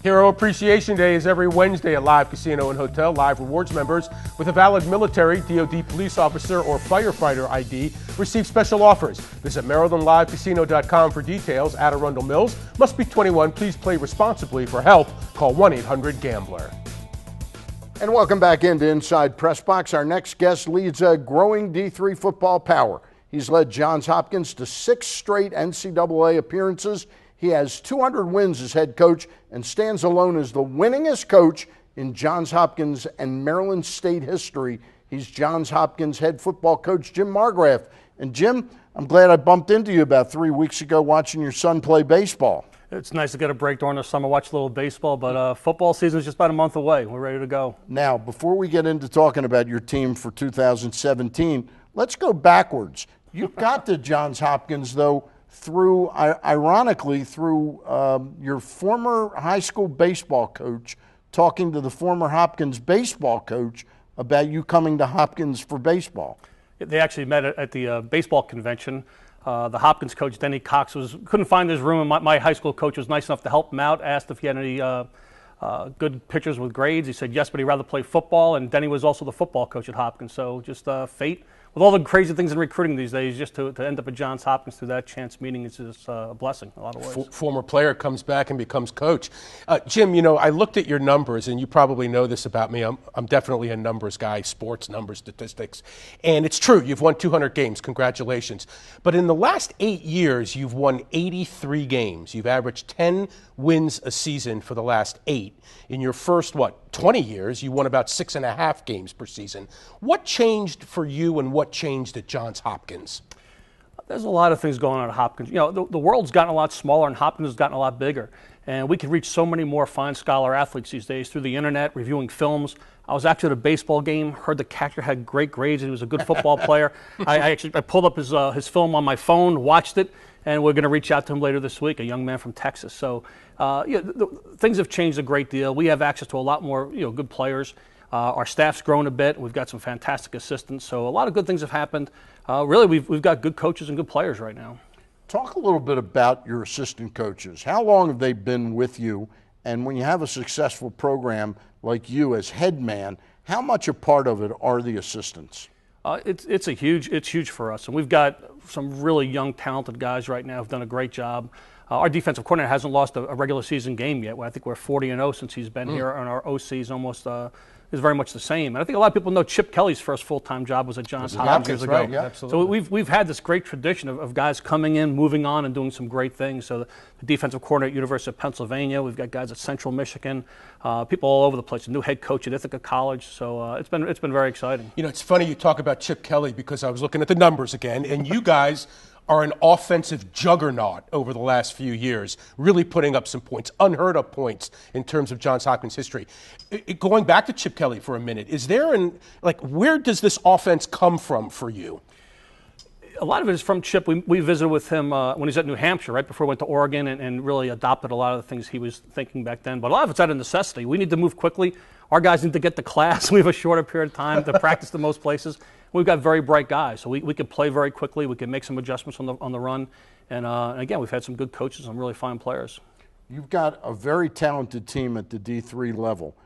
Hero Appreciation Day is every Wednesday at Live Casino and Hotel. Live Rewards members with a valid military, DoD police officer, or firefighter ID receive special offers. Visit MarylandLiveCasino.com for details. At Arundel Mills. Must be 21. Please play responsibly. For help, call 1-800-GAMBLER. And welcome back into Inside PressBox. Our next guest leads a growing D3 football power. He's led Johns Hopkins to 6 straight NCAA appearances. He has 200 wins as head coach and stands alone as the winningest coach in Johns Hopkins and Maryland State history. He's Johns Hopkins head football coach Jim Margraff. And Jim, I'm glad I bumped into you about 3 weeks ago watching your son play baseball. It's nice to get a break during the summer, watch a little baseball, but football season is just about a month away. We're ready to go. Now, before we get into talking about your team for 2017, let's go backwards. You got to Johns Hopkins, though, through, ironically, through your former high school baseball coach talking to the former Hopkins baseball coach about you coming to Hopkins for baseball. They actually met at the baseball convention. The Hopkins coach, Denny Cox, couldn't find his room, and my high school coach was nice enough to help him out, asked if he had any good pitchers with grades. He said yes, but he'd rather play football, and Denny was also the football coach at Hopkins, so just fate. With all the crazy things in recruiting these days, just to end up at Johns Hopkins through that chance meeting is just a blessing in a lot of ways. Former player comes back and becomes coach. Jim, you know, I looked at your numbers, and you probably know this about me. I'm definitely a numbers guy, sports numbers, statistics. And it's true, you've won 200 games. Congratulations. But in the last 8 years, you've won 83 games. You've averaged 10 wins a season for the last 8. In your first, 20 years, you won about 6.5 games per season. What changed for you and what changed at Johns Hopkins? There's a lot of things going on at Hopkins. You know, the world's gotten a lot smaller and Hopkins has gotten a lot bigger. And we can reach so many more fine scholar athletes these days through the internet, reviewing films. I was actually at a baseball game, heard the catcher had great grades, and he was a good football player. I pulled up his film on my phone, watched it, and we're going to reach out to him later this week, a young man from Texas. So things have changed a great deal. We have access to a lot more good players. Our staff's grown a bit. We've got some fantastic assistants. So a lot of good things have happened. Really, we've got good coaches and good players right now. Talk a little bit about your assistant coaches. How long have they been with you? And when you have a successful program like you as head man, how much a part of it are the assistants? It's huge for us. And we've got some really young, talented guys right now who've done a great job. Our defensive coordinator hasn't lost a regular season game yet. I think we're 40-0 since he's been here, and our OC is almost is very much the same. And I think a lot of people know Chip Kelly's first full-time job was at Johns Hopkins years ago. Right, yeah. Absolutely. So we've had this great tradition of guys coming in, moving on, and doing some great things. So the defensive coordinator at University of Pennsylvania, we've got guys at Central Michigan, people all over the place. A new head coach at Ithaca College. So it's been very exciting. You know, it's funny you talk about Chip Kelly because I was looking at the numbers again, and you guys are an offensive juggernaut over the last few years, really putting up some points, unheard of points in terms of Johns Hopkins history. Going back to Chip Kelly for a minute, where does this offense come from for you? A lot of it is from Chip. We visited with him when he was at New Hampshire, right before he went to Oregon, and really adopted a lot of the things he was thinking back then. But a lot of it's out of necessity. We need to move quickly. Our guys need to get to class. We have a shorter period of time to practice in most places. We've got very bright guys, so we can play very quickly. We can make some adjustments on the run. And again, we've had some good coaches and really fine players. You've got a very talented team at the D3 level.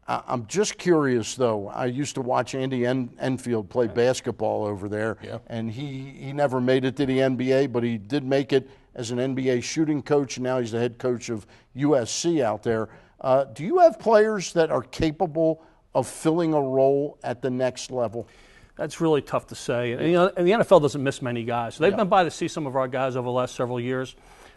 I'm just curious, though. I used to watch Andy Enfield play basketball over there, and he never made it to the NBA, but he did make it as an NBA shooting coach, and now he's the head coach of USC out there. Do you have players that are capable of filling a role at the next level? That's really tough to say. And, and the NFL doesn't miss many guys. So they've been by to see some of our guys over the last several years.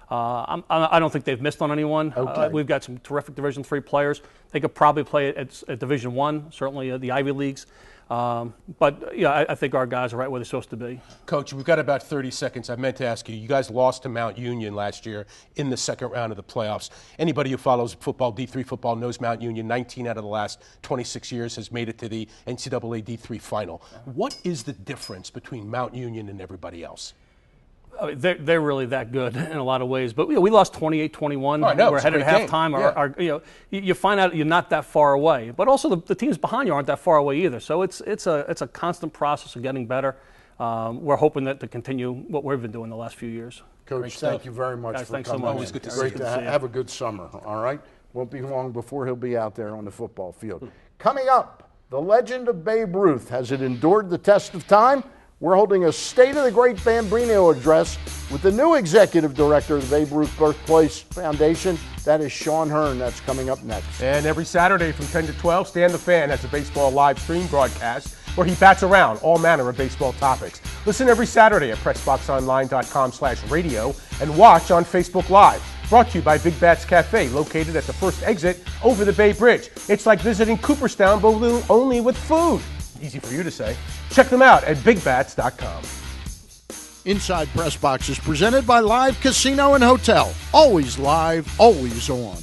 I don't think they've missed on anyone. Okay. We've got some terrific Division III players. They could probably play at Division I, certainly the Ivy Leagues. But I think our guys are right where they're supposed to be. Coach, we've got about 30 seconds. I meant to ask you, you guys lost to Mount Union last year in the second round of the playoffs. Anybody who follows football, D3 football, knows Mount Union. 19 out of the last 26 years has made it to the NCAA D3 final. What is the difference between Mount Union and everybody else? I mean, they're really that good in a lot of ways. But we lost 28-21. Oh, I know. We're ahead at halftime. You find out you're not that far away. But also the teams behind you aren't that far away either. So it's a constant process of getting better. We're hoping that to continue what we've been doing the last few years. Coach, thank you very much for thanks coming. so much. Always good to see Great you. to have a good summer. All right. Won't be long before he'll be out there on the football field. Coming up, the legend of Babe Ruth. Has it endured the test of time? We're holding a State of the Great Bambino address with the new executive director of the Babe Ruth Birthplace Foundation. That is Sean Hearn. That's coming up next. And every Saturday from 10 to 12, Stan the Fan has a baseball live stream broadcast where he bats around all manner of baseball topics. Listen every Saturday at PressBoxOnline.com/radio and watch on Facebook Live. Brought to you by Big Bats Cafe, located at the first exit over the Bay Bridge. It's like visiting Cooperstown, but only with food. Easy for you to say. Check them out at bigbats.com. Inside Press Box is presented by Live Casino and Hotel. Always live, always on.